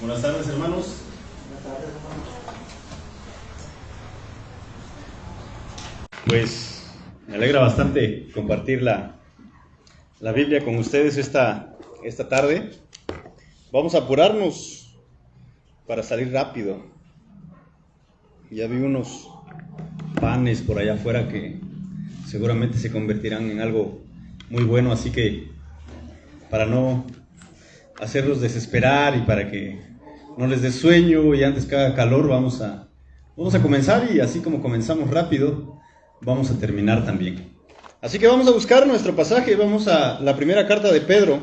Buenas tardes, hermanos. Pues me alegra bastante compartir la Biblia con ustedes esta tarde. Vamos a apurarnos para salir rápido. Ya vi unos panes por allá afuera que seguramente se convertirán en algo muy bueno, así que para no hacerlos desesperar y para que no les dé sueño y antes que haga calor, vamos a comenzar, y así como comenzamos rápido, vamos a terminar también. Así que vamos a buscar nuestro pasaje, vamos a la primera carta de Pedro,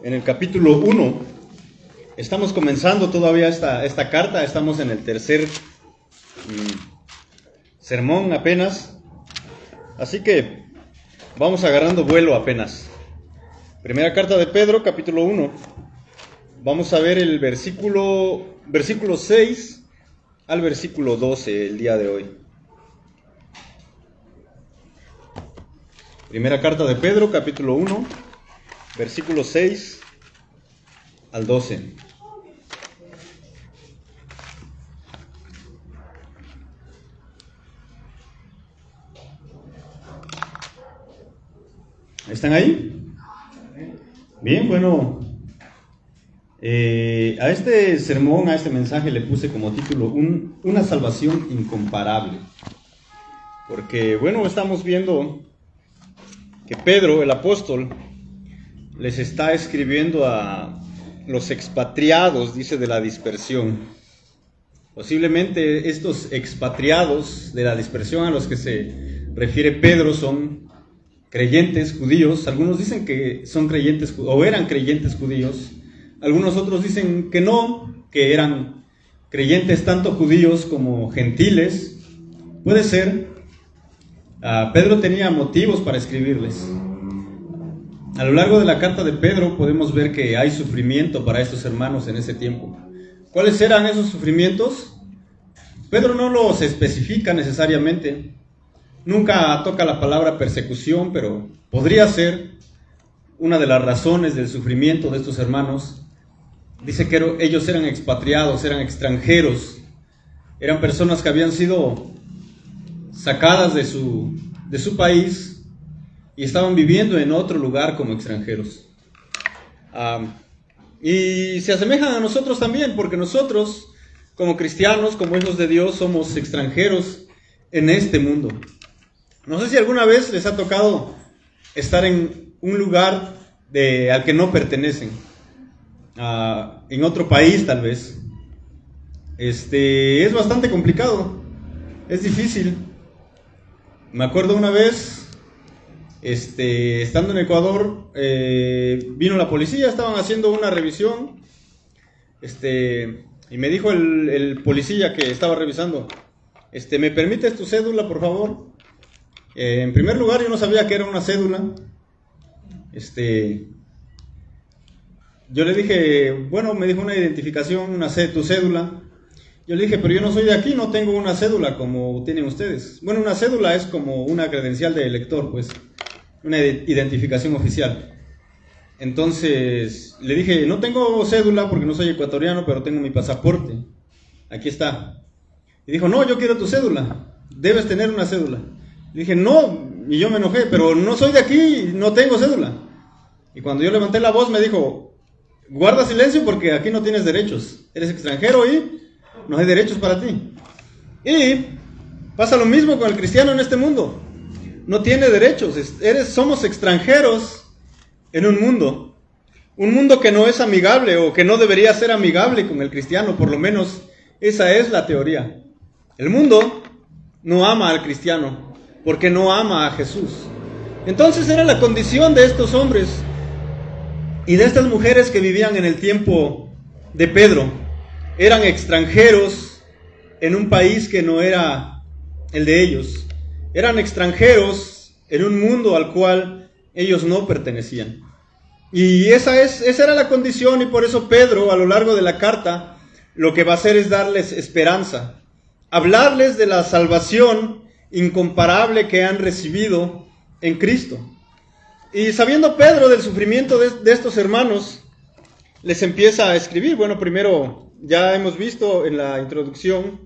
en el capítulo 1. Estamos comenzando todavía esta carta, estamos en el tercer sermón apenas, así que vamos agarrando vuelo apenas. Primera carta de Pedro, capítulo 1. Vamos a ver el versículo 6 al versículo 12 el día de hoy. Primera carta de Pedro, capítulo 1, versículo 6 al 12. ¿Están ahí? Bien, bueno, a este sermón, a este mensaje le puse como título una salvación incomparable. Porque, bueno, estamos viendo que Pedro, el apóstol, les está escribiendo a los expatriados, dice, de la dispersión. Posiblemente estos expatriados de la dispersión a los que se refiere Pedro son creyentes judíos. Algunos dicen que son creyentes o eran creyentes judíos. Algunos otros dicen que no, que eran creyentes tanto judíos como gentiles. Puede ser. Pedro tenía motivos para escribirles. A lo largo de la carta de Pedro podemos ver que hay sufrimiento para estos hermanos en ese tiempo. ¿Cuáles eran esos sufrimientos? Pedro no los especifica necesariamente. Nunca toca la palabra persecución, pero podría ser una de las razones del sufrimiento de estos hermanos. Dice que ellos eran expatriados, eran extranjeros, eran personas que habían sido sacadas de su país y estaban viviendo en otro lugar como extranjeros. Y se asemejan a nosotros también, porque nosotros, como cristianos, como hijos de Dios, somos extranjeros en este mundo. No sé si alguna vez les ha tocado estar en un lugar al que no pertenecen, en otro país tal vez. Es bastante complicado, es difícil. Me acuerdo una vez, estando en Ecuador, vino la policía, estaban haciendo una revisión, y me dijo el policía que estaba revisando, ¿me permites tu cédula, por favor? En primer lugar, yo no sabía que era una cédula. Yo le dije, bueno, me dijo una identificación, tu cédula. Yo le dije, pero yo no soy de aquí, no tengo una cédula como tienen ustedes. Bueno, una cédula es como una credencial de elector, pues, una identificación oficial. Entonces, le dije, no tengo cédula porque no soy ecuatoriano, pero tengo mi pasaporte. Aquí está. Y dijo, no, yo quiero tu cédula, debes tener una cédula. Le dije, no, y yo me enojé, pero no soy de aquí, no tengo cédula. Y cuando yo levanté la voz me dijo, guarda silencio porque aquí no tienes derechos. Eres extranjero y no hay derechos para ti. Y pasa lo mismo con el cristiano en este mundo. No tiene derechos, somos extranjeros en un mundo que no es amigable o que no debería ser amigable con el cristiano, por lo menos esa es la teoría. El mundo no ama al cristiano porque no ama a Jesús. Entonces era la condición de estos hombres y de estas mujeres que vivían en el tiempo de Pedro. Eran extranjeros en un país que no era el de ellos. Eran extranjeros en un mundo al cual ellos no pertenecían. Y esa era la condición, y por eso Pedro, a lo largo de la carta, lo que va a hacer es darles esperanza. Hablarles de la salvación incomparable que han recibido en Cristo. Y sabiendo Pedro del sufrimiento de estos hermanos, les empieza a escribir. Bueno, primero ya hemos visto en la introducción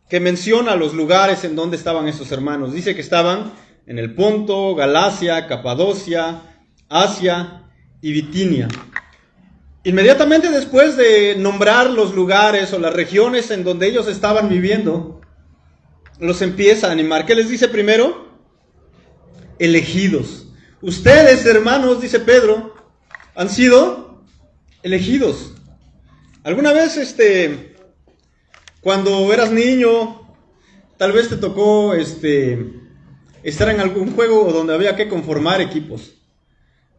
que menciona los lugares en donde estaban estos hermanos. Dice que estaban en el Ponto, Galacia, Capadocia, Asia y Bitinia. Inmediatamente después de nombrar los lugares o las regiones en donde ellos estaban viviendo, los empieza a animar. ¿Qué les dice primero? Elegidos. Ustedes, hermanos, dice Pedro, han sido elegidos. ¿Alguna vez, cuando eras niño, tal vez te tocó, estar en algún juego donde había que conformar equipos?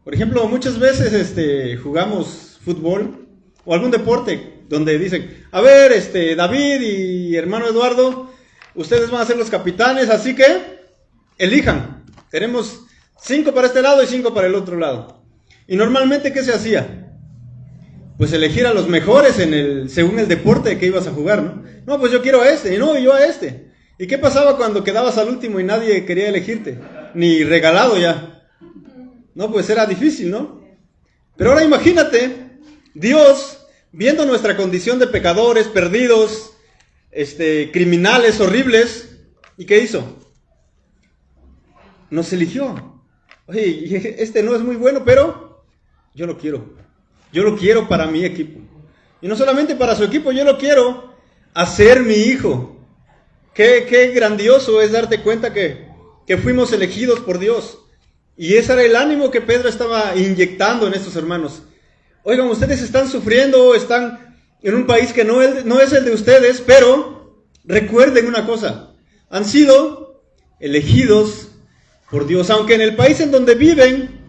Por ejemplo, muchas veces, jugamos fútbol o algún deporte donde dicen, a ver, David y hermano Eduardo, ustedes van a ser los capitanes, así que elijan. Tenemos 5 para este lado y 5 para el otro lado. Y normalmente, ¿qué se hacía? Pues elegir a los mejores según el deporte que ibas a jugar, ¿no? No, pues yo quiero a este, y no, yo a este. ¿Y qué pasaba cuando quedabas al último y nadie quería elegirte? Ni regalado ya. No, pues era difícil, ¿no? Pero ahora imagínate, Dios, viendo nuestra condición de pecadores, perdidos, criminales, horribles, ¿y qué hizo? Nos eligió. Oye, este no es muy bueno, pero yo lo quiero. Yo lo quiero para mi equipo. Y no solamente para su equipo, yo lo quiero hacer mi hijo. Qué grandioso es darte cuenta que fuimos elegidos por Dios. Y ese era el ánimo que Pedro estaba inyectando en estos hermanos. Oigan, ustedes están sufriendo, están en un país que no es el de ustedes, pero recuerden una cosa, han sido elegidos por Dios. Aunque en el país en donde viven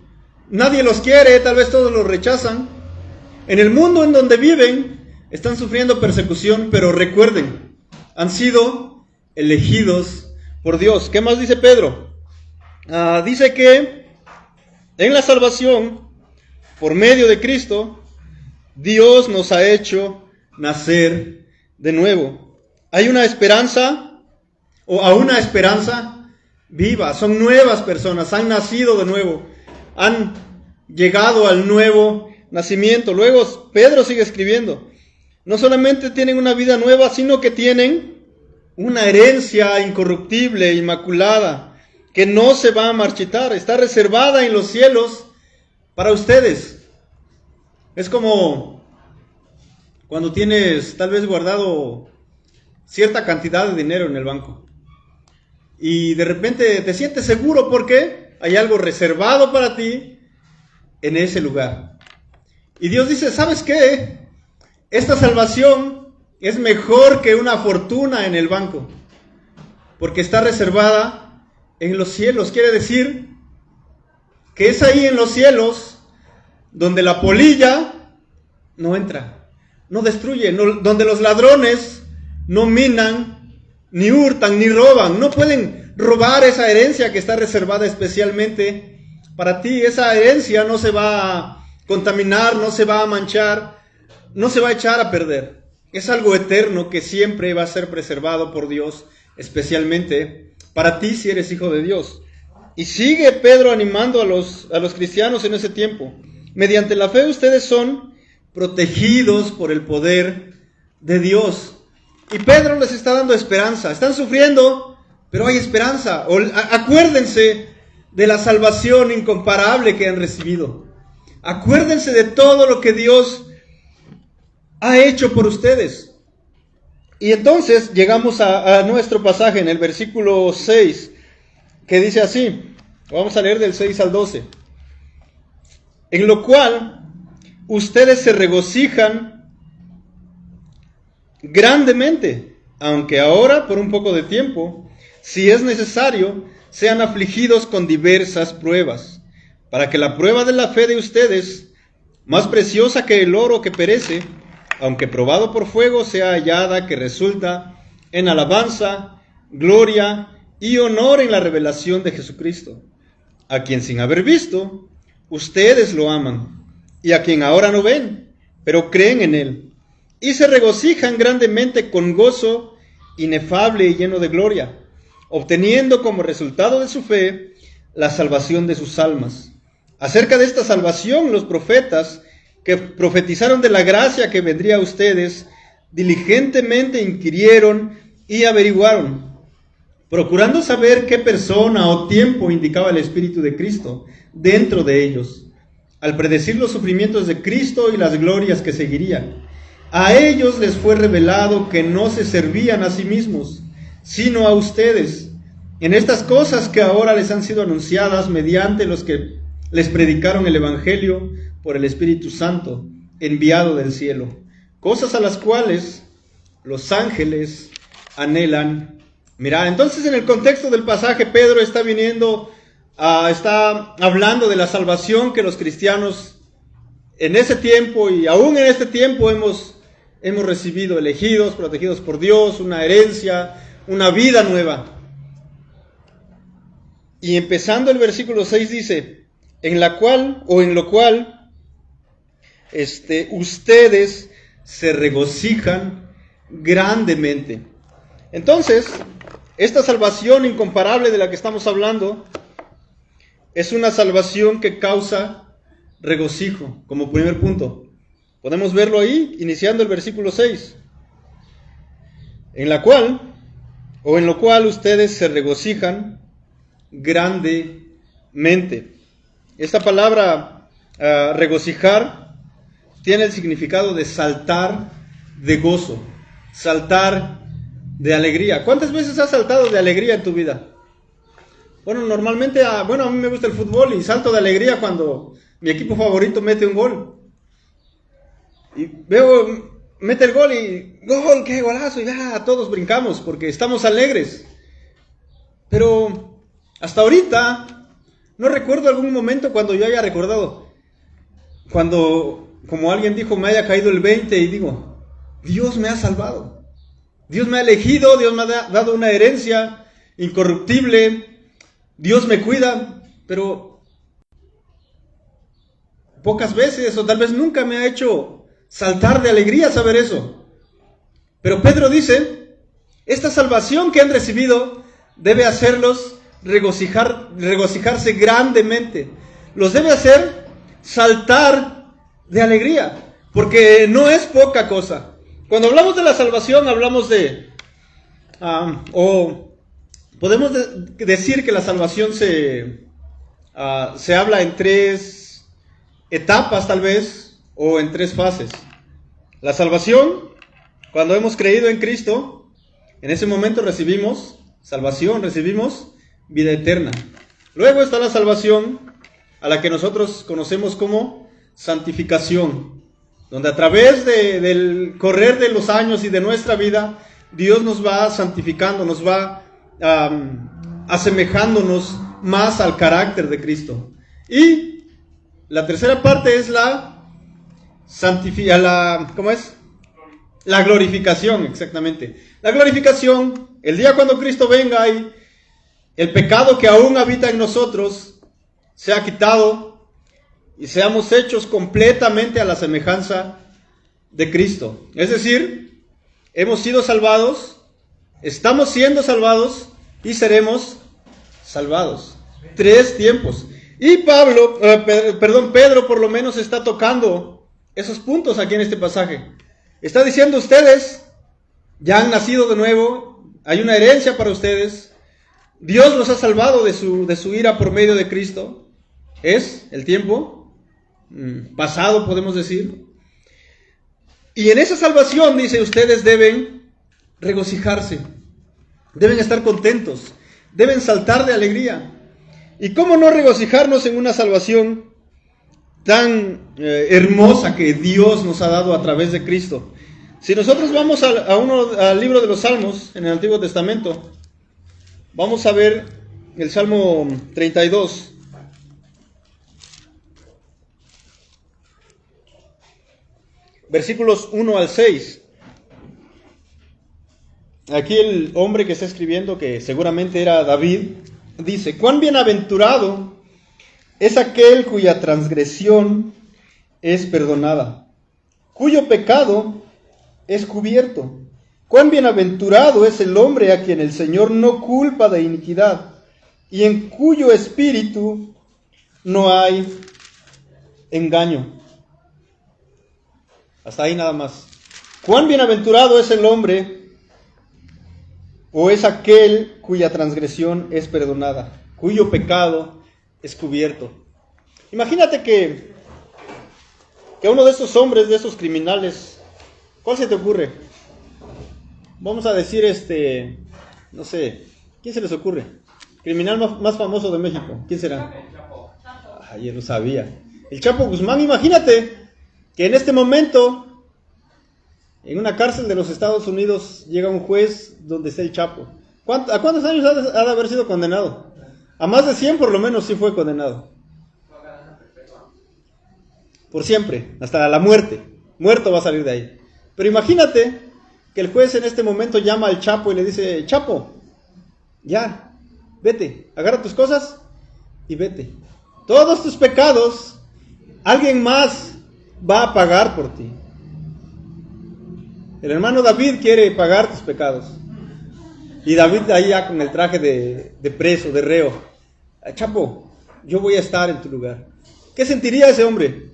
nadie los quiere, tal vez todos los rechazan, en el mundo en donde viven están sufriendo persecución, pero recuerden, han sido elegidos por Dios. ¿Qué más dice Pedro? Dice que en la salvación, por medio de Cristo, Dios nos ha hecho nacer de nuevo. Hay una esperanza, o a una esperanza viva. Son nuevas personas, han nacido de nuevo, han llegado al nuevo nacimiento. Luego Pedro sigue escribiendo. No solamente tienen una vida nueva, sino que tienen una herencia incorruptible, inmaculada, que no se va a marchitar, está reservada en los cielos para ustedes. Es como cuando tienes tal vez guardado cierta cantidad de dinero en el banco y de repente te sientes seguro porque hay algo reservado para ti en ese lugar. Y Dios dice, ¿sabes qué? Esta salvación es mejor que una fortuna en el banco, porque está reservada en los cielos. Quiere decir que es ahí en los cielos donde la polilla no entra, no destruye, donde los ladrones no minan, ni hurtan, ni roban. No pueden robar esa herencia que está reservada especialmente para ti. Esa herencia no se va a contaminar, no se va a manchar, no se va a echar a perder. Es algo eterno que siempre va a ser preservado por Dios, especialmente para ti si eres hijo de Dios. Y sigue Pedro animando a los cristianos en ese tiempo. Mediante la fe ustedes son protegidos por el poder de Dios. Y Pedro les está dando esperanza. Están sufriendo, pero hay esperanza. Acuérdense de la salvación incomparable que han recibido. Acuérdense de todo lo que Dios ha hecho por ustedes. Y entonces llegamos a nuestro pasaje en el versículo 6, que dice así. Vamos a leer del 6 al 12. En lo cual ustedes se regocijan grandemente, aunque ahora por un poco de tiempo, si es necesario, sean afligidos con diversas pruebas, para que la prueba de la fe de ustedes, más preciosa que el oro que perece, aunque probado por fuego, sea hallada que resulta en alabanza, gloria y honor en la revelación de Jesucristo, a quien sin haber visto, ustedes lo aman, y a quien ahora no ven, pero creen en él, y se regocijan grandemente con gozo inefable y lleno de gloria, obteniendo como resultado de su fe la salvación de sus almas. Acerca de esta salvación, los profetas que profetizaron de la gracia que vendría a ustedes, diligentemente inquirieron y averiguaron, procurando saber qué persona o tiempo indicaba el Espíritu de Cristo dentro de ellos, al predecir los sufrimientos de Cristo y las glorias que seguirían. A ellos les fue revelado que no se servían a sí mismos, sino a ustedes, en estas cosas que ahora les han sido anunciadas mediante los que les predicaron el Evangelio por el Espíritu Santo, enviado del cielo, cosas a las cuales los ángeles anhelan mirar. Entonces, en el contexto del pasaje, Pedro está está hablando de la salvación que los cristianos en ese tiempo y aún en este tiempo hemos recibido, elegidos, protegidos por Dios, una herencia, una vida nueva. Y empezando el versículo 6 dice, en lo cual ustedes se regocijan grandemente. Entonces, esta salvación incomparable de la que estamos hablando es una salvación que causa regocijo, como primer punto. Podemos verlo ahí, iniciando el versículo 6. En lo cual ustedes se regocijan grandemente. Esta palabra regocijar tiene el significado de saltar de gozo, saltar de alegría. ¿Cuántas veces has saltado de alegría en tu vida? Bueno, normalmente, a mí me gusta el fútbol y salto de alegría cuando mi equipo favorito mete un gol. Y veo, mete el gol y ¡gol! ¡Qué golazo! Y ya todos brincamos porque estamos alegres. Pero hasta ahorita no recuerdo algún momento cuando yo haya recordado, cuando, como alguien dijo, me haya caído el 20 y digo, Dios me ha salvado. Dios me ha elegido, Dios me ha dado una herencia incorruptible, Dios me cuida, pero pocas veces o tal vez nunca me ha hecho saltar de alegría saber eso. Pero Pedro dice, esta salvación que han recibido debe hacerlos regocijarse grandemente. Los debe hacer saltar de alegría, porque no es poca cosa. Cuando hablamos de la salvación, hablamos podemos decir que la salvación se habla en 3 etapas tal vez, o en 3 fases. La salvación, cuando hemos creído en Cristo, en ese momento recibimos salvación, recibimos vida eterna. Luego está la salvación, a la que nosotros conocemos como santificación, donde a través del correr de los años y de nuestra vida, Dios nos va santificando, nos va asemejándonos más al carácter de Cristo. Y la tercera parte es la glorificación, exactamente. La glorificación, el día cuando Cristo venga y el pecado que aún habita en nosotros sea quitado y seamos hechos completamente a la semejanza de Cristo. Es decir, hemos sido salvados, estamos siendo salvados y seremos salvados. 3 tiempos. Y Pedro por lo menos está tocando esos puntos aquí en este pasaje. Está diciendo, ustedes ya han nacido de nuevo, hay una herencia para ustedes, Dios los ha salvado de su ira por medio de Cristo. Es el tiempo pasado, podemos decir. Y en esa salvación, dice, ustedes deben regocijarse, deben estar contentos, deben saltar de alegría. ¿Y cómo no regocijarnos en una salvación tan hermosa que Dios nos ha dado a través de Cristo? Si nosotros vamos al libro de los Salmos, en el Antiguo Testamento, vamos a ver el Salmo 32. Versículos 1 al 6. Aquí el hombre que está escribiendo, que seguramente era David, dice: cuán bienaventurado es aquel cuya transgresión es perdonada, cuyo pecado es cubierto. Cuán bienaventurado es el hombre a quien el Señor no culpa de iniquidad, y en cuyo espíritu no hay engaño. Hasta ahí nada más. Cuán bienaventurado es el hombre o es aquel cuya transgresión es perdonada, cuyo pecado es cubierto. Imagínate que uno de esos hombres, de esos criminales, ¿cuál se te ocurre? Vamos a decir no sé, ¿quién se les ocurre? Criminal más famoso de México, ¿quién será? Yo lo sabía. El Chapo Guzmán. Imagínate que en este momento, en una cárcel de los Estados Unidos, llega un juez donde está el Chapo. ¿A cuántos años ha de haber sido condenado? A más de 100 por lo menos sí fue condenado. Por siempre, hasta la muerte. Muerto va a salir de ahí. Pero imagínate que el juez en este momento llama al Chapo y le dice: Chapo, ya, vete, agarra tus cosas y vete. Todos tus pecados, alguien más va a pagar por ti. El hermano David quiere pagar tus pecados. Y David ahí ya con el traje de preso, de reo. Chapo, yo voy a estar en tu lugar. ¿Qué sentiría ese hombre?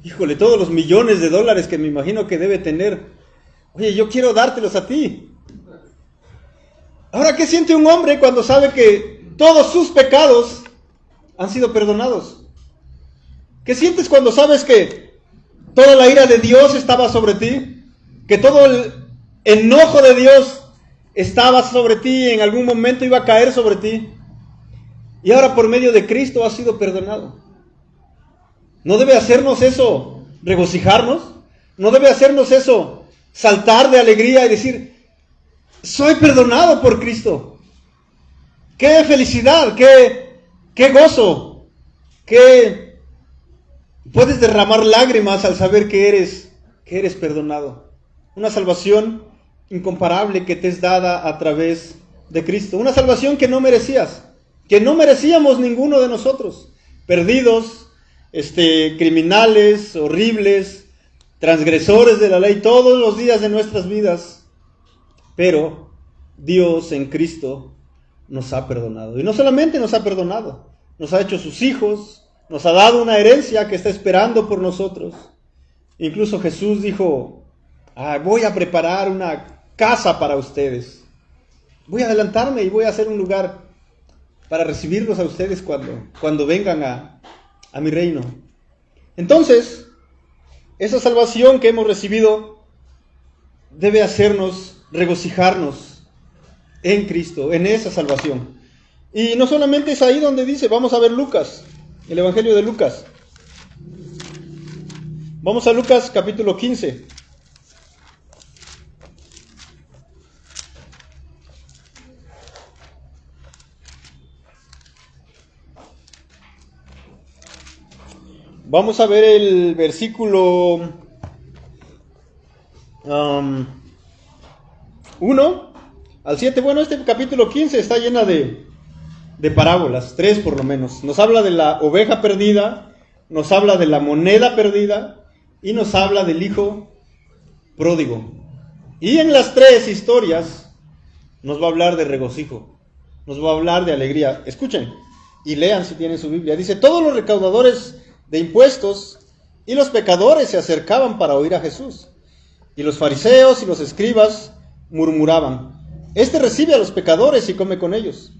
Híjole, todos los millones de dólares que me imagino que debe tener. Oye, yo quiero dártelos a ti. Ahora, ¿qué siente un hombre cuando sabe que todos sus pecados han sido perdonados? ¿Qué sientes cuando sabes que toda la ira de Dios estaba sobre ti? Que todo el enojo de Dios estaba sobre ti, en algún momento iba a caer sobre ti. Y ahora por medio de Cristo has sido perdonado. ¿No debe hacernos eso regocijarnos? ¿No debe hacernos eso saltar de alegría y decir: soy perdonado por Cristo? ¡Qué felicidad! ¡Qué gozo! ¡Qué puedes derramar lágrimas al saber que eres perdonado! Una salvación incomparable que te es dada a través de Cristo. Una salvación que no merecías, que no merecíamos ninguno de nosotros. Perdidos, criminales, horribles, transgresores de la ley todos los días de nuestras vidas. Pero Dios en Cristo nos ha perdonado. Y no solamente nos ha perdonado, nos ha hecho sus hijos, nos ha dado una herencia que está esperando por nosotros. Incluso Jesús dijo: voy a preparar una casa para ustedes. Voy a adelantarme y voy a hacer un lugar para recibirlos a ustedes cuando vengan a mi reino. Entonces, esa salvación que hemos recibido debe hacernos regocijarnos en Cristo, en esa salvación. Y no solamente es ahí donde dice, vamos a ver Lucas, el Evangelio de Lucas. Vamos a Lucas capítulo 15. Vamos a ver el versículo 1 al 7. Bueno, este capítulo 15 está llena de parábolas, 3 por lo menos. Nos habla de la oveja perdida, nos habla de la moneda perdida y nos habla del hijo pródigo. Y en las 3 historias nos va a hablar de regocijo, nos va a hablar de alegría. Escuchen y lean si tienen su Biblia. Dice: todos los recaudadores de impuestos y los pecadores se acercaban para oír a Jesús. Y los fariseos y los escribas murmuraban: este recibe a los pecadores y come con ellos.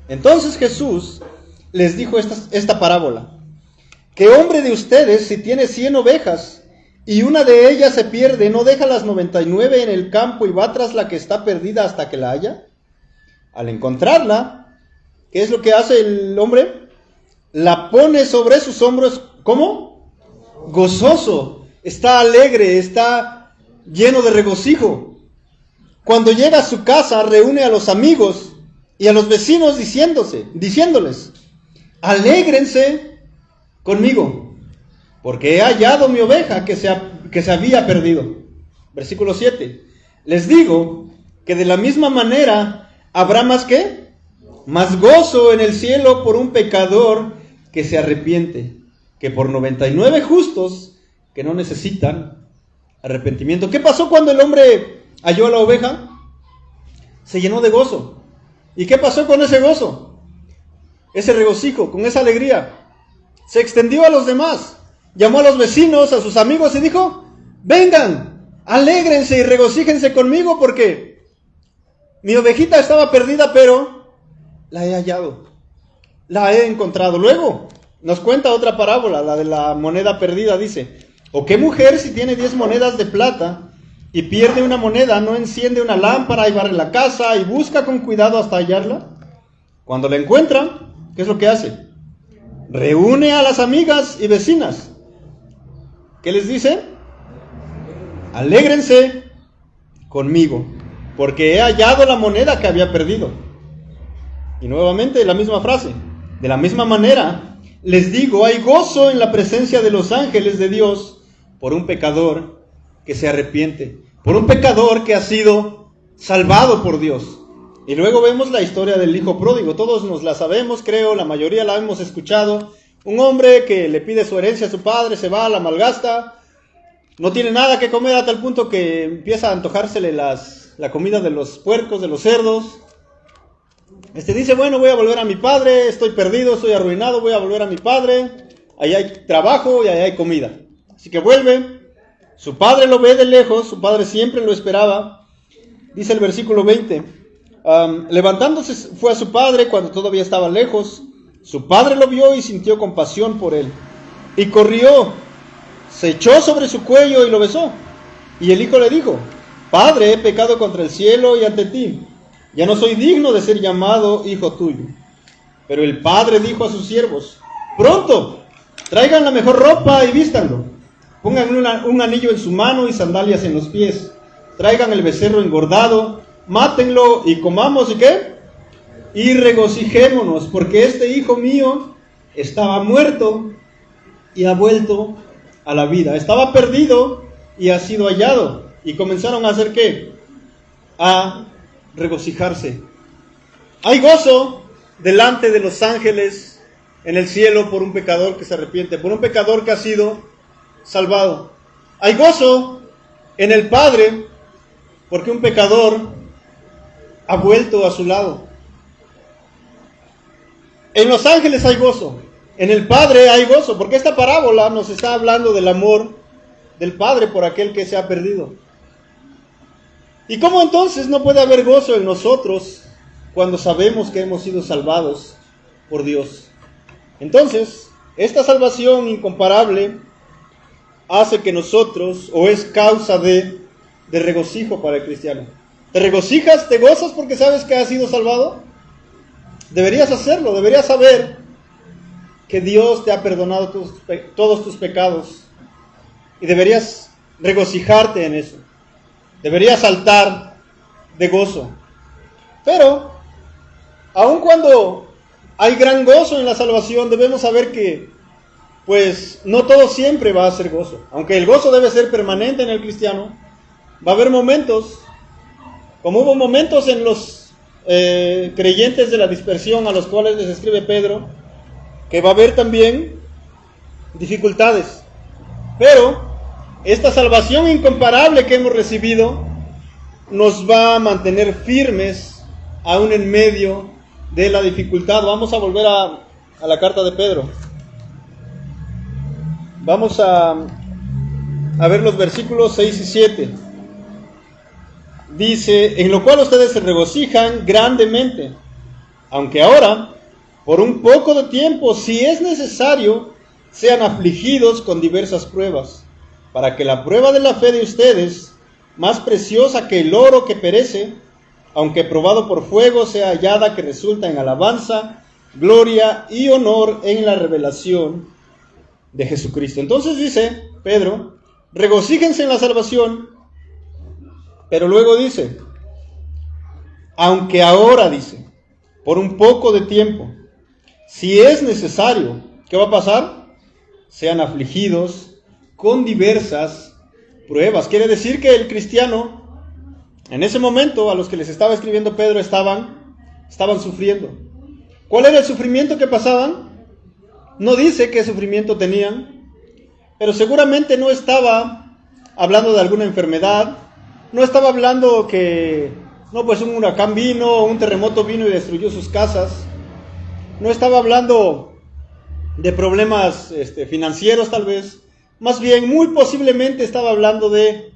Entonces Jesús les dijo esta parábola: ¿qué hombre de ustedes, si tiene 100 ovejas y una de ellas se pierde, no deja las 99 en el campo y va tras la que está perdida hasta que la haya? Al encontrarla, ¿qué es lo que hace el hombre? La pone sobre sus hombros. ¿Cómo? Gozoso. Está alegre, está lleno de regocijo. Cuando llega a su casa, reúne a los amigos y a los vecinos diciéndoles: alégrense conmigo, porque he hallado mi oveja que se había perdido. Versículo 7. Les digo que de la misma manera habrá más gozo en el cielo por un pecador que se arrepiente, que por 99 justos que no necesitan arrepentimiento. ¿Qué pasó cuando el hombre halló a la oveja? Se llenó de gozo. ¿Y qué pasó con ese gozo? Ese regocijo, con esa alegría. Se extendió a los demás. llamó a los vecinos, a sus amigos y dijo: vengan, alégrense y regocíjense conmigo porque mi ovejita estaba perdida, pero la he hallado, la he encontrado. Luego nos cuenta otra parábola, la de la moneda perdida. Dice: ¿o qué mujer, si tiene 10 monedas de plata y pierde una moneda, no enciende una lámpara y barre la casa y busca con cuidado hasta hallarla? Cuando la encuentra, ¿qué es lo que hace? Reúne a las amigas y vecinas. ¿Qué les dice? Alégrense conmigo, porque he hallado la moneda que había perdido. Y nuevamente la misma frase: de la misma manera, les digo, hay gozo en la presencia de los ángeles de Dios por un pecador que se arrepiente, por un pecador que ha sido salvado por Dios. Y luego vemos la historia del hijo pródigo. Todos nos la sabemos, creo, la mayoría la hemos escuchado. Un hombre que le pide su herencia a su padre, se va, la malgasta, no tiene nada que comer a tal punto que empieza a antojársele la comida de los puercos, de los cerdos. Dice: bueno, voy a volver a mi padre, estoy perdido, estoy arruinado, voy a volver a mi padre, ahí hay trabajo y ahí hay comida. Así que vuelve, su padre lo ve de lejos, su padre siempre lo esperaba. Dice el versículo 20, levantándose fue a su padre cuando todavía estaba lejos. Su padre lo vio y sintió compasión por él, y corrió, se echó sobre su cuello y lo besó. Y el hijo le dijo: Padre, he pecado contra el cielo y ante ti, ya no soy digno de ser llamado hijo tuyo. Pero el padre dijo a sus siervos: pronto, traigan la mejor ropa y vístanlo. Pongan un anillo en su mano y sandalias en los pies. Traigan el becerro engordado, mátenlo y comamos, ¿y qué? Y regocijémonos, porque este hijo mío estaba muerto y ha vuelto a la vida. Estaba perdido y ha sido hallado. Y comenzaron a hacer ¿qué? A regocijarse. Hay gozo delante de los ángeles en el cielo por un pecador que se arrepiente, por un pecador que ha sido salvado. Hay gozo en el Padre porque un pecador ha vuelto a su lado. En los ángeles hay gozo, en el Padre hay gozo, porque esta parábola nos está hablando del amor del Padre por aquel que se ha perdido. ¿Y cómo entonces no puede haber gozo en nosotros cuando sabemos que hemos sido salvados por Dios? Entonces, esta salvación incomparable hace que nosotros, o es causa de regocijo para el cristiano. ¿Te regocijas, te gozas porque sabes que has sido salvado? Deberías hacerlo, deberías saber que Dios te ha perdonado todos tus pecados y deberías regocijarte en eso. Deberías saltar de gozo. Pero, aun cuando hay gran gozo en la salvación, debemos saber que, pues, no todo siempre va a ser gozo. Aunque el gozo debe ser permanente en el cristiano, va a haber momentos, como hubo momentos en los creyentes de la dispersión a los cuales les escribe Pedro, que va a haber también dificultades. Pero esta salvación incomparable que hemos recibido nos va a mantener firmes aún en medio de la dificultad. Vamos a volver a la carta de Pedro. Vamos a ver los versículos 6 y 7. Dice: en lo cual ustedes se regocijan grandemente, aunque ahora, por un poco de tiempo, si es necesario, sean afligidos con diversas pruebas, para que la prueba de la fe de ustedes, más preciosa que el oro que perece, aunque probado por fuego, sea hallada que resulta en alabanza, gloria y honor en la revelación de Jesucristo. Entonces dice Pedro: regocíjense en la salvación. Pero luego dice, aunque ahora, dice, por un poco de tiempo, si es necesario, ¿qué va a pasar? Sean afligidos con diversas pruebas. Quiere decir que el cristiano, en ese momento, a los que les estaba escribiendo Pedro, estaban sufriendo. ¿Cuál era el sufrimiento que pasaban? No dice qué sufrimiento tenían, pero seguramente no estaba hablando de alguna enfermedad. No estaba hablando que, no, pues un huracán vino, un terremoto vino y destruyó sus casas. No estaba hablando de problemas financieros tal vez. Más bien, muy posiblemente estaba hablando de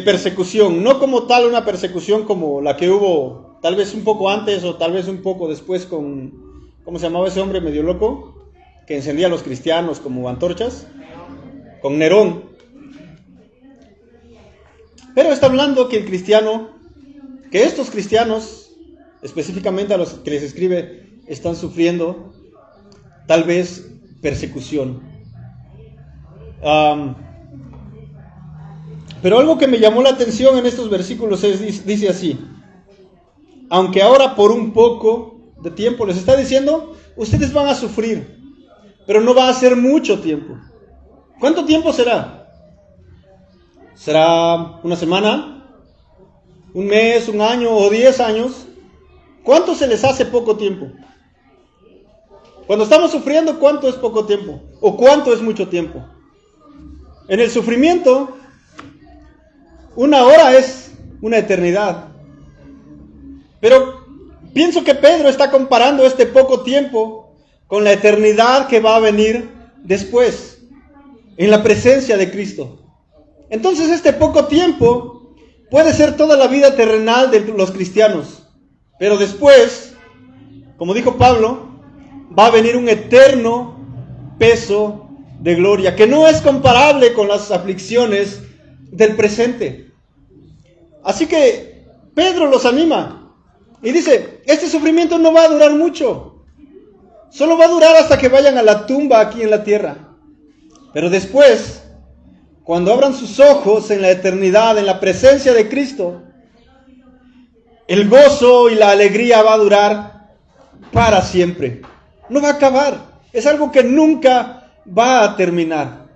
persecución, no como tal una persecución como la que hubo tal vez un poco antes o tal vez un poco después con, ¿cómo se llamaba ese hombre medio loco? Que encendía a los cristianos como antorchas, con Nerón. Pero está hablando que estos cristianos, específicamente a los que les escribe, están sufriendo tal vez persecución. Pero algo que me llamó la atención en estos versículos dice así: aunque ahora por un poco de tiempo, les está diciendo, ustedes van a sufrir, pero no va a ser mucho tiempo. ¿Cuánto tiempo será? ¿Será una semana? ¿Un mes? ¿Un año? ¿O 10 años? ¿Cuánto se les hace poco tiempo? Cuando estamos sufriendo, ¿cuánto es poco tiempo? ¿O cuánto es mucho tiempo? En el sufrimiento, una hora es una eternidad. Pero pienso que Pedro está comparando este poco tiempo con la eternidad que va a venir después, en la presencia de Cristo. Entonces este poco tiempo puede ser toda la vida terrenal de los cristianos, pero después, como dijo Pablo, va a venir un eterno peso de gloria, que no es comparable con las aflicciones del presente. Así que Pedro los anima y dice, este sufrimiento no va a durar mucho, solo va a durar hasta que vayan a la tumba aquí en la tierra. Pero después, cuando abran sus ojos en la eternidad, en la presencia de Cristo, el gozo y la alegría va a durar para siempre. No va a acabar. Es algo que nunca va a terminar.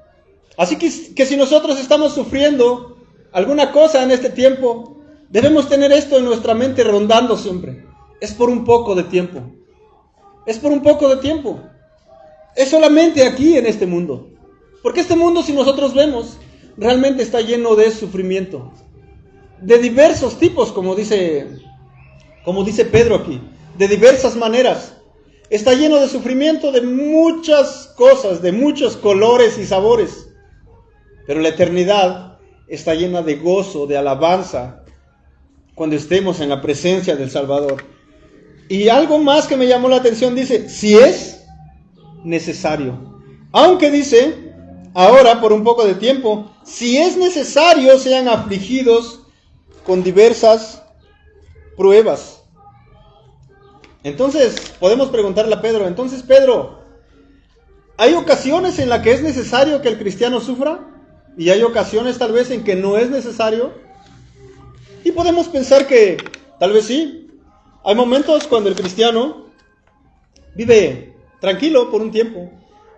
Así que si nosotros estamos sufriendo alguna cosa en este tiempo, debemos tener esto en nuestra mente rondando siempre. Es por un poco de tiempo. Es por un poco de tiempo. Es solamente aquí en este mundo. Porque este mundo, si nosotros vemos, realmente está lleno de sufrimiento. De diversos tipos, como dice Pedro aquí. De diversas maneras. Está lleno de sufrimiento, de muchas cosas, de muchos colores y sabores. Pero la eternidad está llena de gozo, de alabanza, cuando estemos en la presencia del Salvador. Y algo más que me llamó la atención, dice, si es necesario. Aunque dice, ahora por un poco de tiempo, si es necesario, sean afligidos con diversas pruebas. Entonces, podemos preguntarle a Pedro, entonces Pedro, ¿hay ocasiones en las que es necesario que el cristiano sufra? ¿Y hay ocasiones tal vez en que no es necesario? Y podemos pensar que tal vez sí. Hay momentos cuando el cristiano vive tranquilo por un tiempo,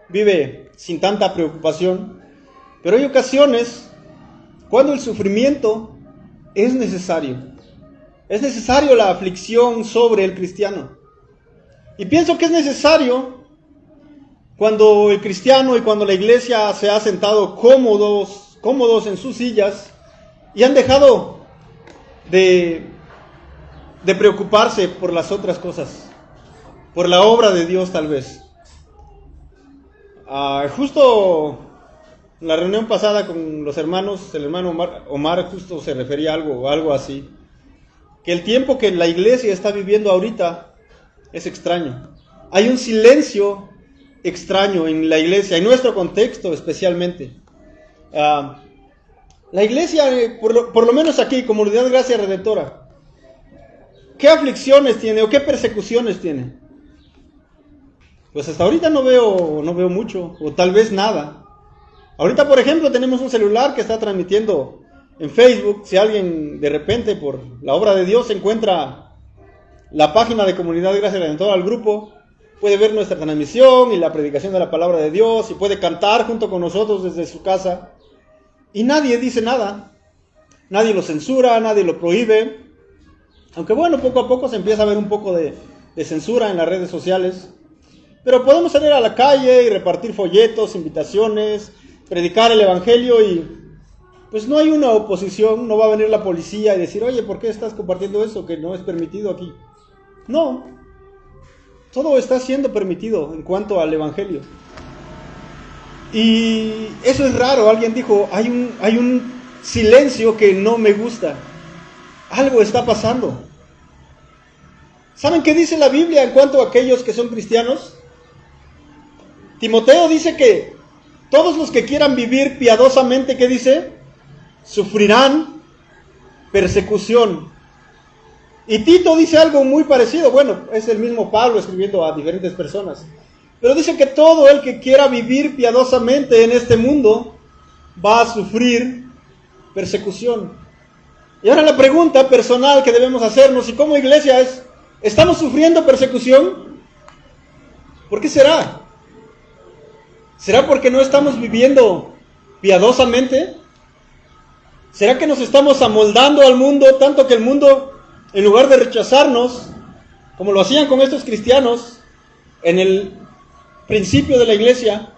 vive sin tanta preocupación, pero hay ocasiones cuando el sufrimiento es necesario. Es necesario la aflicción sobre el cristiano. Y pienso que es necesario cuando el cristiano y cuando la iglesia se ha sentado cómodos en sus sillas y han dejado de preocuparse por las otras cosas, por la obra de Dios tal vez. Justo en la reunión pasada con los hermanos, el hermano Omar justo se refería a algo así. Que el tiempo que la iglesia está viviendo ahorita es extraño. Hay un silencio extraño en la iglesia, en nuestro contexto especialmente. La iglesia, por lo menos aquí, Comunidad Gracia Redentora, ¿qué aflicciones tiene o qué persecuciones tiene? Pues hasta ahorita no veo mucho, o tal vez nada. Ahorita, por ejemplo, tenemos un celular que está transmitiendo en Facebook. Si alguien de repente por la obra de Dios encuentra la página de Comunidad Gracia Redentora al grupo, puede ver nuestra transmisión y la predicación de la palabra de Dios y puede cantar junto con nosotros desde su casa. Y nadie dice nada, nadie lo censura, nadie lo prohíbe. Aunque bueno, poco a poco se empieza a ver un poco de censura en las redes sociales. Pero podemos salir a la calle y repartir folletos, invitaciones, predicar el evangelio y pues no hay una oposición, no va a venir la policía y decir, oye, ¿por qué estás compartiendo eso que no es permitido aquí? No, todo está siendo permitido en cuanto al evangelio. Y eso es raro. Alguien dijo, hay un silencio que no me gusta. Algo está pasando. ¿Saben qué dice la Biblia en cuanto a aquellos que son cristianos? Timoteo dice que todos los que quieran vivir piadosamente, ¿qué dice? Sufrirán persecución. Y Tito dice algo muy parecido. Bueno, es el mismo Pablo escribiendo a diferentes personas. Pero dice que todo el que quiera vivir piadosamente en este mundo va a sufrir persecución. Y ahora la pregunta personal que debemos hacernos, y como iglesia, es: ¿estamos sufriendo persecución? ¿Por qué será? ¿Será porque no estamos viviendo piadosamente? ¿Será que nos estamos amoldando al mundo, tanto que el mundo, en lugar de rechazarnos, como lo hacían con estos cristianos en el principio de la iglesia,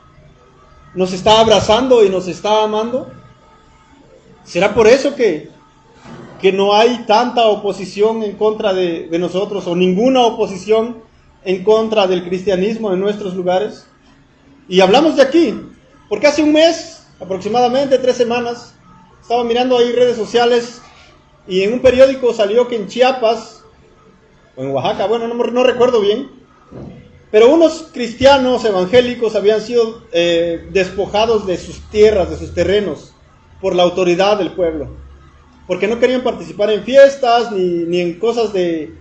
nos está abrazando y nos está amando? ¿Será por eso que no hay tanta oposición en contra de nosotros, o ninguna oposición en contra del cristianismo en nuestros lugares? Y hablamos de aquí, porque hace un mes, aproximadamente 3 semanas, estaba mirando ahí redes sociales y en un periódico salió que en Chiapas, o en Oaxaca, bueno, no recuerdo bien, pero unos cristianos evangélicos habían sido despojados de sus tierras, de sus terrenos, por la autoridad del pueblo, porque no querían participar en fiestas ni en cosas que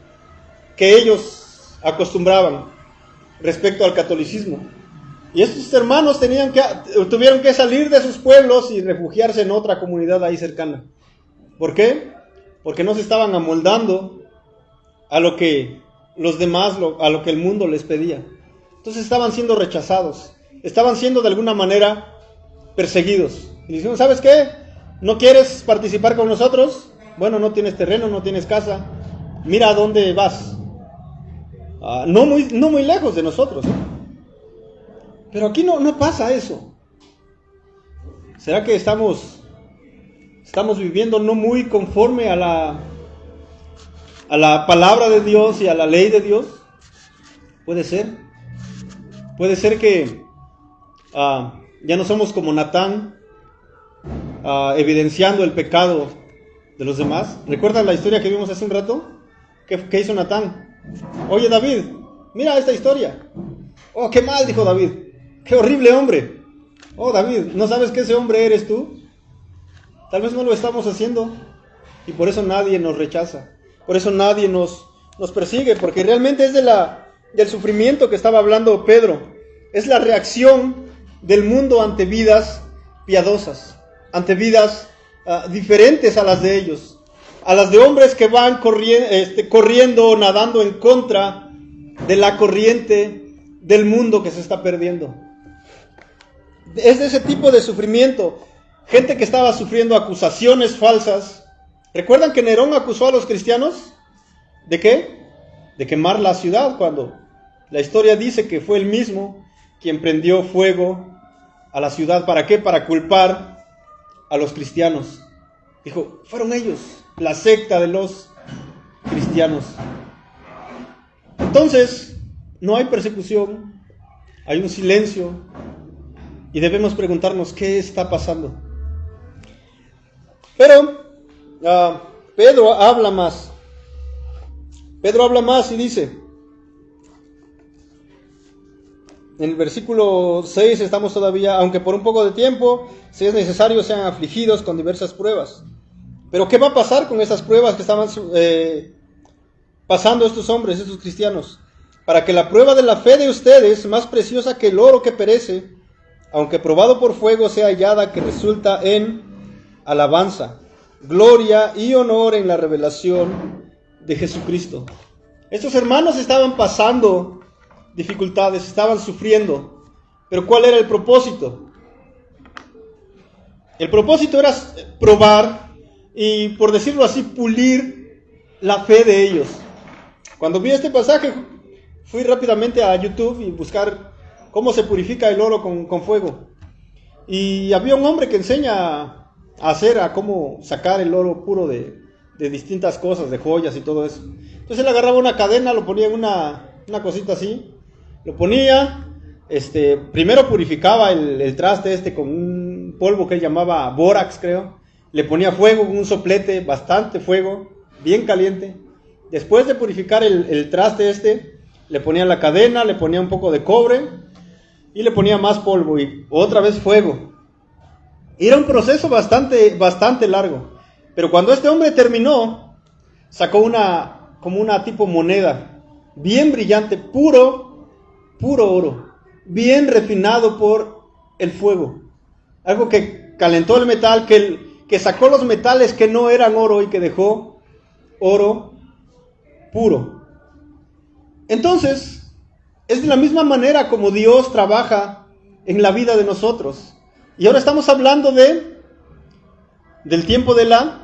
ellos acostumbraban respecto al catolicismo. Y estos hermanos tuvieron que salir de sus pueblos y refugiarse en otra comunidad ahí cercana. ¿Por qué? Porque no se estaban amoldando a lo que los demás, a lo que el mundo les pedía. Entonces estaban siendo rechazados, estaban siendo de alguna manera perseguidos. Y dicen: ¿sabes qué? ¿No quieres participar con nosotros? Bueno, no tienes terreno, no tienes casa, mira a dónde vas. No muy lejos de nosotros, ¿eh? Pero aquí no pasa eso. ¿Será que estamos viviendo no muy conforme a la palabra de Dios y a la ley de Dios? Puede ser. Puede ser que ya no somos como Natán, evidenciando el pecado de los demás. ¿Recuerdan la historia que vimos hace un rato? ¿Qué hizo Natán? Oye, David, mira esta historia. Oh, qué mal, dijo David. Qué horrible hombre. Oh, David, ¿no sabes que ese hombre eres tú? Tal vez no lo estamos haciendo y por eso nadie nos rechaza. Por eso nadie nos persigue, porque realmente es del sufrimiento que estaba hablando Pedro. Es la reacción del mundo ante vidas piadosas, ante vidas diferentes a las de ellos, a las de hombres que van corriendo o nadando en contra de la corriente del mundo que se está perdiendo. Es de ese tipo de sufrimiento. Gente que estaba sufriendo acusaciones falsas. ¿Recuerdan que Nerón acusó a los cristianos? ¿De qué? De quemar la ciudad, cuando la historia dice que fue él mismo quien prendió fuego a la ciudad. ¿Para qué? Para culpar a los cristianos. Dijo, fueron ellos, la secta de los cristianos. Entonces, no hay persecución, hay un silencio, y debemos preguntarnos qué está pasando. Pero Pedro habla más. Pedro habla más y dice, en el versículo 6 estamos todavía: aunque por un poco de tiempo, si es necesario, sean afligidos con diversas pruebas. Pero ¿qué va a pasar con esas pruebas que estaban pasando estos hombres, estos cristianos? Para que la prueba de la fe de ustedes, más preciosa que el oro que perece, aunque probado por fuego, sea hallada que resulta en alabanza, gloria y honor en la revelación de Jesucristo. Estos hermanos estaban pasando dificultades, estaban sufriendo. Pero ¿cuál era el propósito? El propósito era probar y, por decirlo así, pulir la fe de ellos. Cuando vi este pasaje, fui rápidamente a YouTube y buscar cómo se purifica el oro con fuego. Y había un hombre que enseña a cómo sacar el oro puro de distintas cosas, de joyas y todo eso. Entonces él agarraba una cadena, lo ponía en una cosita así, lo ponía, primero purificaba el traste con un polvo que él llamaba bórax, creo. Le ponía fuego con un soplete, bastante fuego, bien caliente. Después de purificar el traste le ponía la cadena, le ponía un poco de cobre y le ponía más polvo y otra vez fuego. Y era un proceso bastante largo. Pero cuando este hombre terminó, sacó como una tipo moneda, bien brillante, puro oro, bien refinado por el fuego. Algo que calentó el metal, que sacó los metales que no eran oro y que dejó oro puro. Entonces, es de la misma manera como Dios trabaja en la vida de nosotros. Y ahora estamos hablando del tiempo de la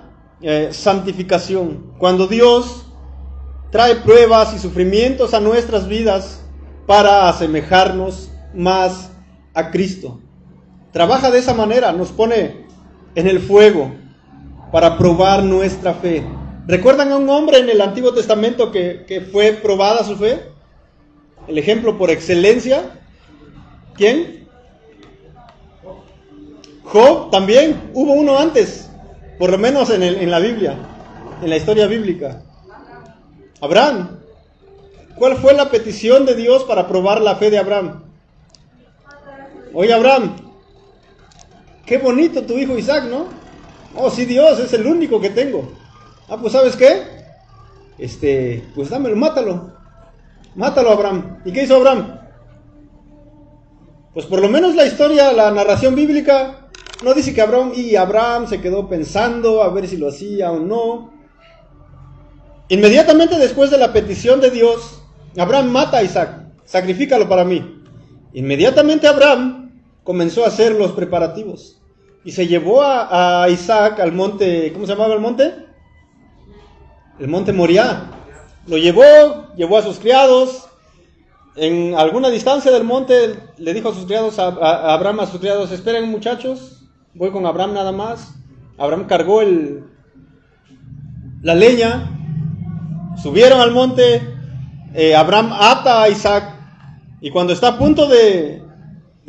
santificación, cuando Dios trae pruebas y sufrimientos a nuestras vidas para asemejarnos más a Cristo. Trabaja de esa manera, nos pone en el fuego para probar nuestra fe. ¿Recuerdan a un hombre en el Antiguo Testamento que fue probada su fe? El ejemplo por excelencia. ¿Quién? Job. También hubo uno antes, por lo menos en la Biblia, en la historia bíblica. Abraham. ¿Cuál fue la petición de Dios para probar la fe de Abraham? Oye, Abraham, qué bonito tu hijo Isaac, ¿no? Oh, sí, Dios, es el único que tengo. Ah, pues ¿sabes qué? Pues dámelo, mátalo. Mátalo, Abraham. ¿Y qué hizo Abraham? Pues por lo menos la historia, la narración bíblica, no dice que Abraham se quedó pensando a ver si lo hacía o no. Inmediatamente después de la petición de Dios, Abraham mata a Isaac, sacrifícalo para mí. Inmediatamente Abraham comenzó a hacer los preparativos y se llevó a Isaac al monte, ¿cómo se llamaba el monte? El monte Moriah. Lo llevó a sus criados. En alguna distancia del monte le dijo a sus criados, a Abraham a sus criados, esperen muchachos, voy con Abraham nada más. Abraham cargó la leña, subieron al monte, Abraham ata a Isaac y cuando está a punto de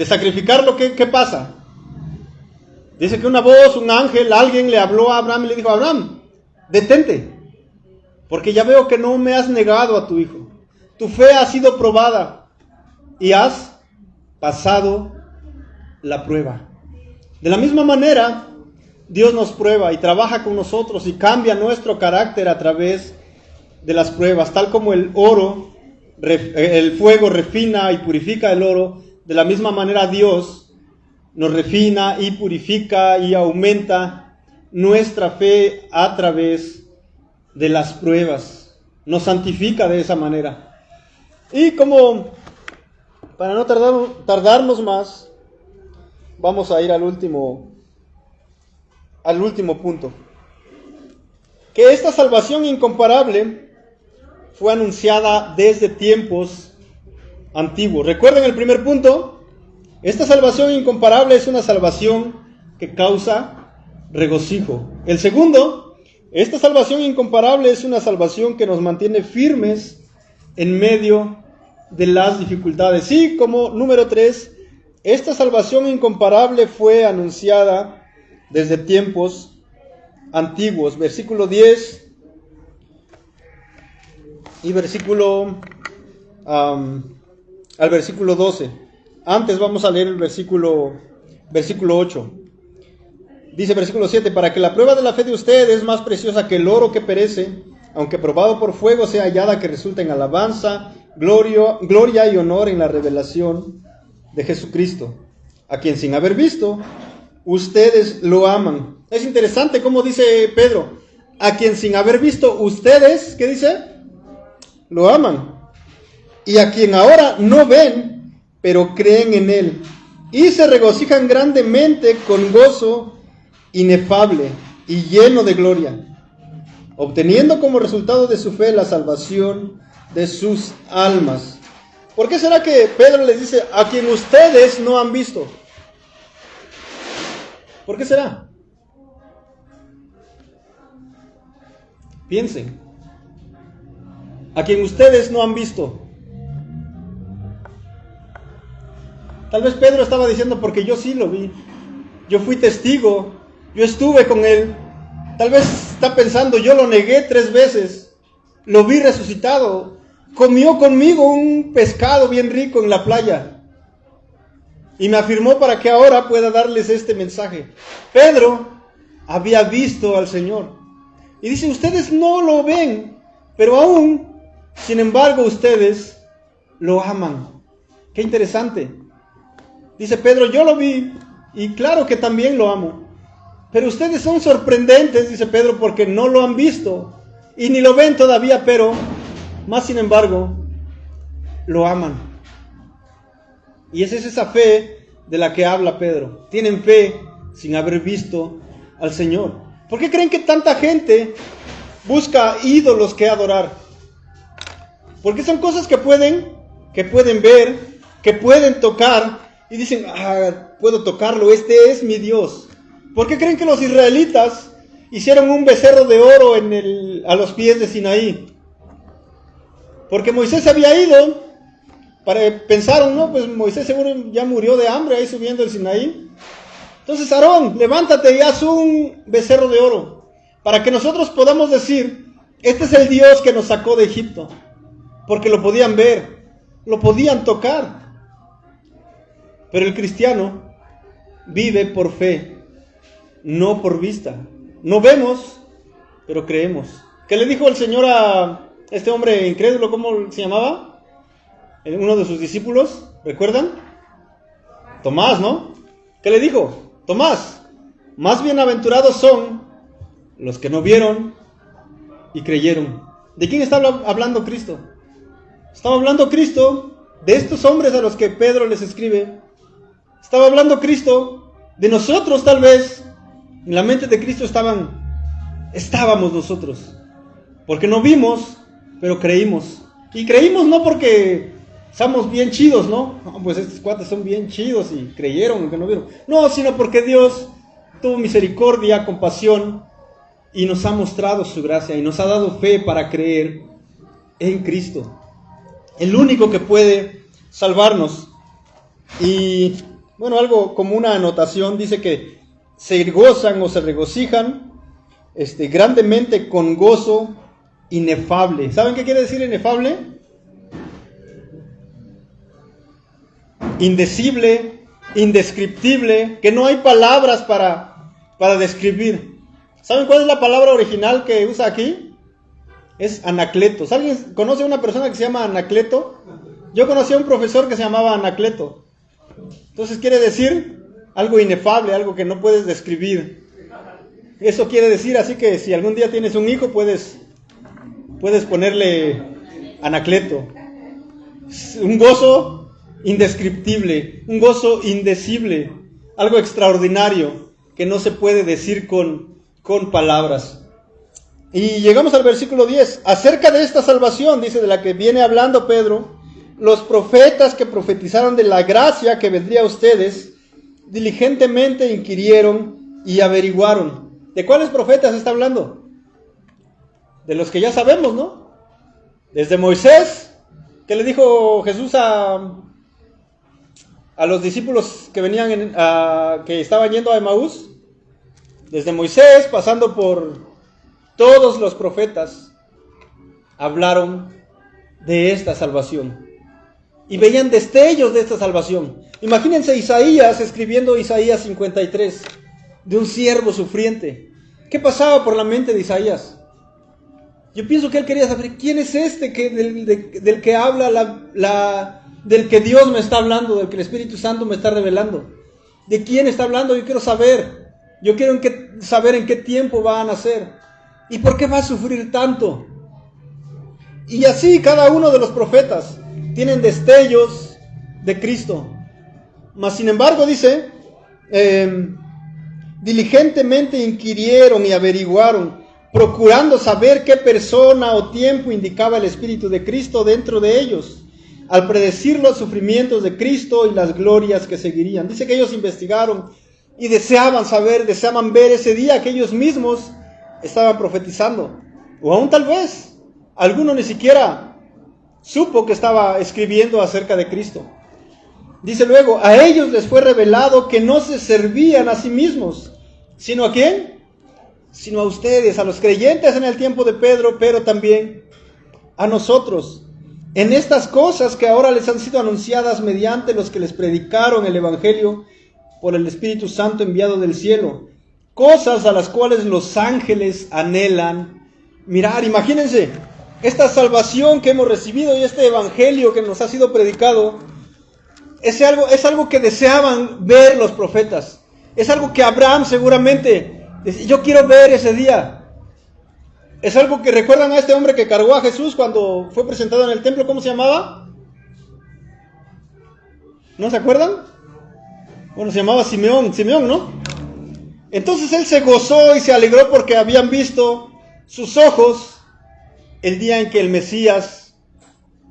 sacrificarlo, ¿qué pasa? Dice que una voz, un ángel, alguien le habló a Abraham y le dijo, Abraham, detente, porque ya veo que no me has negado a tu hijo. Tu fe ha sido probada y has pasado la prueba. De la misma manera, Dios nos prueba y trabaja con nosotros y cambia nuestro carácter a través de las pruebas. Tal como el fuego refina y purifica el oro, de la misma manera Dios nos refina y purifica y aumenta nuestra fe a través de las pruebas. Nos santifica de esa manera. Y como, para no tardarnos más, vamos a ir al último punto. Que esta salvación incomparable fue anunciada desde tiempos antiguos. ¿Recuerden el primer punto? Esta salvación incomparable es una salvación que causa regocijo. El segundo, esta salvación incomparable es una salvación que nos mantiene firmes en medio de las dificultades. Sí, como número 3, esta salvación incomparable fue anunciada desde tiempos antiguos. Versículo 10 y al versículo 12. Antes vamos a leer el versículo 8. Dice versículo 7, para que la prueba de la fe de ustedes es más preciosa que el oro que perece, aunque probado por fuego sea hallada, que resulta en alabanza, gloria y honor en la revelación de Jesucristo, a quien sin haber visto, ustedes lo aman. Es interesante cómo dice Pedro, a quien sin haber visto ustedes, ¿qué dice? Lo aman. Y a quien ahora no ven, pero creen en él, y se regocijan grandemente con gozo inefable y lleno de gloria, obteniendo como resultado de su fe la salvación de sus almas. ¿Por qué será que Pedro les dice a quien ustedes no han visto? ¿Por qué será? Piensen. A quien ustedes no han visto. Tal vez Pedro estaba diciendo, porque yo sí lo vi, yo fui testigo, yo estuve con él. Tal vez está pensando, yo lo negué 3 veces, lo vi resucitado, comió conmigo un pescado bien rico en la playa y me afirmó para que ahora pueda darles este mensaje. Pedro había visto al Señor y dice, ustedes no lo ven, pero aún, sin embargo, ustedes lo aman. Qué interesante. Dice Pedro, yo lo vi y claro que también lo amo. Pero ustedes son sorprendentes, dice Pedro, porque no lo han visto y ni lo ven todavía, pero más sin embargo, lo aman. Y esa es esa fe de la que habla Pedro. Tienen fe sin haber visto al Señor. ¿Por qué creen que tanta gente busca ídolos que adorar? Porque son cosas que pueden ver, que pueden tocar y dicen, puedo tocarlo, este es mi Dios. ¿Por qué creen que los israelitas hicieron un becerro de oro a los pies de Sinaí? Porque Moisés había ido, pensaron, no, pues Moisés seguro ya murió de hambre ahí subiendo el Sinaí. Entonces, Aarón, levántate y haz un becerro de oro, para que nosotros podamos decir, este es el Dios que nos sacó de Egipto. Porque lo podían ver, lo podían tocar. Pero el cristiano vive por fe, no por vista. No vemos, pero creemos. ¿Qué le dijo el Señor a este hombre incrédulo? ¿Cómo se llamaba? Uno de sus discípulos, ¿recuerdan? Tomás, ¿no? ¿Qué le dijo? Tomás, más bienaventurados son los que no vieron y creyeron. ¿De quién está hablando Cristo? Estaba hablando Cristo de estos hombres a los que Pedro les escribe. Estaba hablando Cristo de nosotros, tal vez. En la mente de Cristo estábamos nosotros. Porque no vimos, pero creímos. Y creímos no porque somos bien chidos, ¿no? No, pues estos cuates son bien chidos y creyeron aunque no vieron. No, sino porque Dios tuvo misericordia, compasión y nos ha mostrado su gracia y nos ha dado fe para creer en Cristo. El único que puede salvarnos. Y bueno, algo como una anotación dice que se gozan o se regocijan grandemente con gozo inefable. ¿Saben qué quiere decir inefable? Indecible, indescriptible, que no hay palabras para describir. ¿Saben cuál es la palabra original que usa aquí? Es Anacleto. ¿Alguien conoce a una persona que se llama Anacleto? Yo conocí a un profesor que se llamaba Anacleto. Entonces quiere decir algo inefable, algo que no puedes describir. Eso quiere decir, así que si algún día tienes un hijo, puedes ponerle Anacleto. Un gozo indescriptible, un gozo indecible, algo extraordinario que no se puede decir con palabras. Y llegamos al versículo 10. Acerca de esta salvación, dice, de la que viene hablando Pedro, los profetas que profetizaron de la gracia que vendría a ustedes, diligentemente inquirieron y averiguaron. ¿De cuáles profetas está hablando? De los que ya sabemos, ¿no? Desde Moisés, que le dijo Jesús a los discípulos que venían que estaban yendo a Emaús. Desde Moisés, pasando por todos los profetas, hablaron de esta salvación y veían destellos de esta salvación. Imagínense Isaías escribiendo Isaías 53, de un siervo sufriente. ¿Qué pasaba por la mente de Isaías? Yo pienso que él quería saber quién es este del que habla, del que Dios me está hablando, del que el Espíritu Santo me está revelando. ¿De quién está hablando? Yo quiero saber. Yo quiero saber en qué tiempo va a nacer y por qué va a sufrir tanto. Y así cada uno de los profetas tienen destellos de Cristo. Mas sin embargo dice, diligentemente inquirieron y averiguaron, procurando saber qué persona o tiempo indicaba el Espíritu de Cristo dentro de ellos, al predecir los sufrimientos de Cristo y las glorias que seguirían. Dice que ellos investigaron y deseaban saber, deseaban ver ese día que ellos mismos estaban profetizando. O aún tal vez alguno ni siquiera supo que estaba escribiendo acerca de Cristo. Dice luego, a ellos les fue revelado que no se servían a sí mismos, sino ¿a quién? Sino a ustedes, a los creyentes en el tiempo de Pedro, pero también a nosotros, en estas cosas que ahora les han sido anunciadas mediante los que les predicaron el Evangelio por el Espíritu Santo enviado del cielo, cosas a las cuales los ángeles anhelan mirar. Imagínense, esta salvación que hemos recibido y este Evangelio que nos ha sido predicado, es algo que deseaban ver los profetas. Es algo que Abraham seguramente decía, yo quiero ver ese día. Es algo que recuerdan a este hombre que cargó a Jesús cuando fue presentado en el templo. ¿Cómo se llamaba? ¿No se acuerdan? Bueno, se llamaba Simeón, ¿no? Entonces él se gozó y se alegró porque habían visto sus ojos el día en que el Mesías,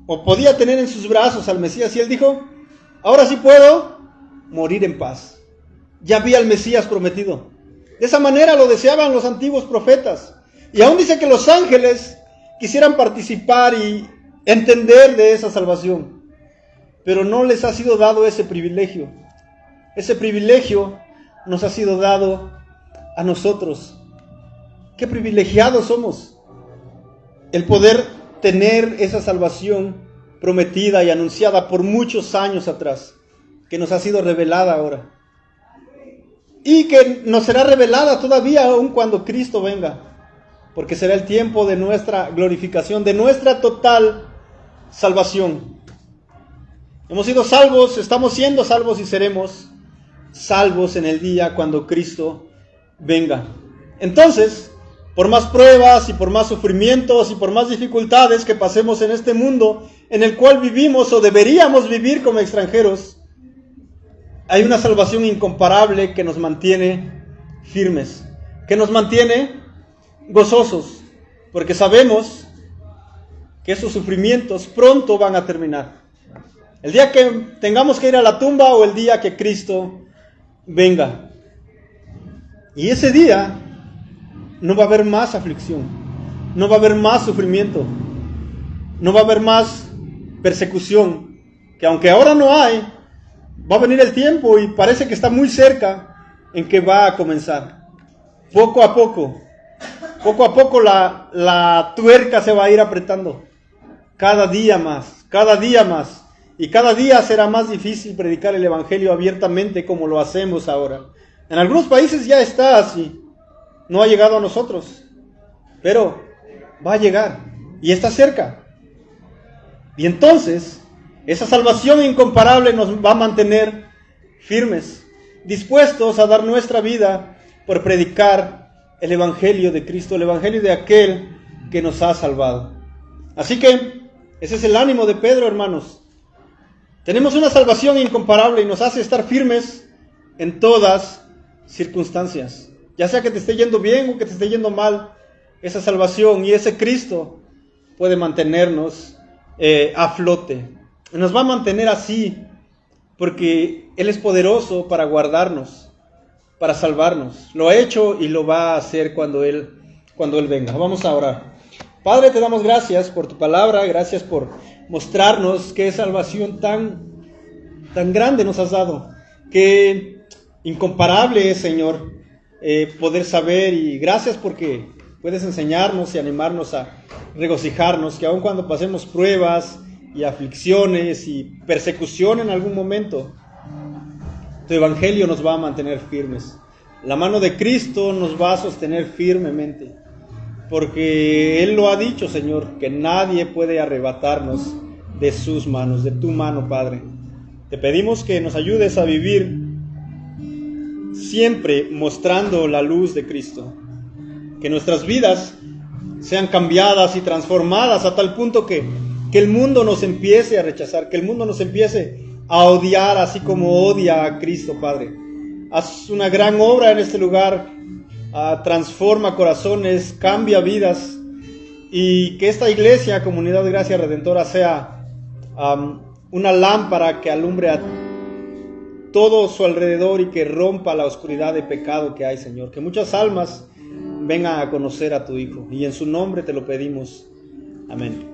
o podía tener en sus brazos al Mesías, y él dijo, ahora sí puedo morir en paz. Ya vi al Mesías prometido. De esa manera lo deseaban los antiguos profetas. Y aún dice que los ángeles quisieran participar y entender de esa salvación. Pero no les ha sido dado ese privilegio. Ese privilegio nos ha sido dado a nosotros. Qué privilegiados somos. El poder tener esa salvación prometida y anunciada por muchos años atrás, que nos ha sido revelada ahora, y que nos será revelada todavía aún cuando Cristo venga, porque será el tiempo de nuestra glorificación, de nuestra total salvación. Hemos sido salvos, estamos siendo salvos y seremos salvos en el día cuando Cristo venga. Entonces, por más pruebas y por más sufrimientos y por más dificultades que pasemos en este mundo en el cual vivimos o deberíamos vivir como extranjeros, hay una salvación incomparable que nos mantiene firmes, que nos mantiene gozosos, porque sabemos que esos sufrimientos pronto van a terminar. El día que tengamos que ir a la tumba o el día que Cristo venga. Y ese día no va a haber más aflicción, no va a haber más sufrimiento, no va a haber más persecución, que aunque ahora no hay, va a venir el tiempo y parece que está muy cerca en que va a comenzar. Poco a poco la tuerca se va a ir apretando, cada día más, y cada día será más difícil predicar el Evangelio abiertamente como lo hacemos ahora. En algunos países ya está así. No ha llegado a nosotros, pero va a llegar y está cerca. Y entonces, esa salvación incomparable nos va a mantener firmes, dispuestos a dar nuestra vida por predicar el Evangelio de Cristo, el Evangelio de aquel que nos ha salvado. Así que, ese es el ánimo de Pedro, hermanos. Tenemos una salvación incomparable y nos hace estar firmes en todas circunstancias. Ya sea que te esté yendo bien o que te esté yendo mal, esa salvación y ese Cristo puede mantenernos a flote. Nos va a mantener así porque Él es poderoso para guardarnos, para salvarnos. Lo ha hecho y lo va a hacer cuando Él venga. Vamos a orar. Padre, te damos gracias por tu palabra, gracias por mostrarnos qué salvación tan grande nos has dado, qué incomparable es, Señor, poder saber, y gracias porque puedes enseñarnos y animarnos a regocijarnos, que aun cuando pasemos pruebas y aflicciones y persecución en algún momento, tu Evangelio nos va a mantener firmes. La mano de Cristo nos va a sostener firmemente, porque Él lo ha dicho, Señor, que nadie puede arrebatarnos de sus manos, de tu mano, Padre. Te pedimos que nos ayudes a vivir siempre mostrando la luz de Cristo, que nuestras vidas sean cambiadas y transformadas a tal punto que el mundo nos empiece a rechazar, que el mundo nos empiece a odiar así como odia a Cristo, Padre. Haz una gran obra en este lugar, transforma corazones, cambia vidas, y que esta iglesia, Comunidad de Gracia Redentora, sea una lámpara que alumbre a todo su alrededor y que rompa la oscuridad de pecado que hay, Señor. Que muchas almas vengan a conocer a tu Hijo, y en su nombre te lo pedimos. Amén.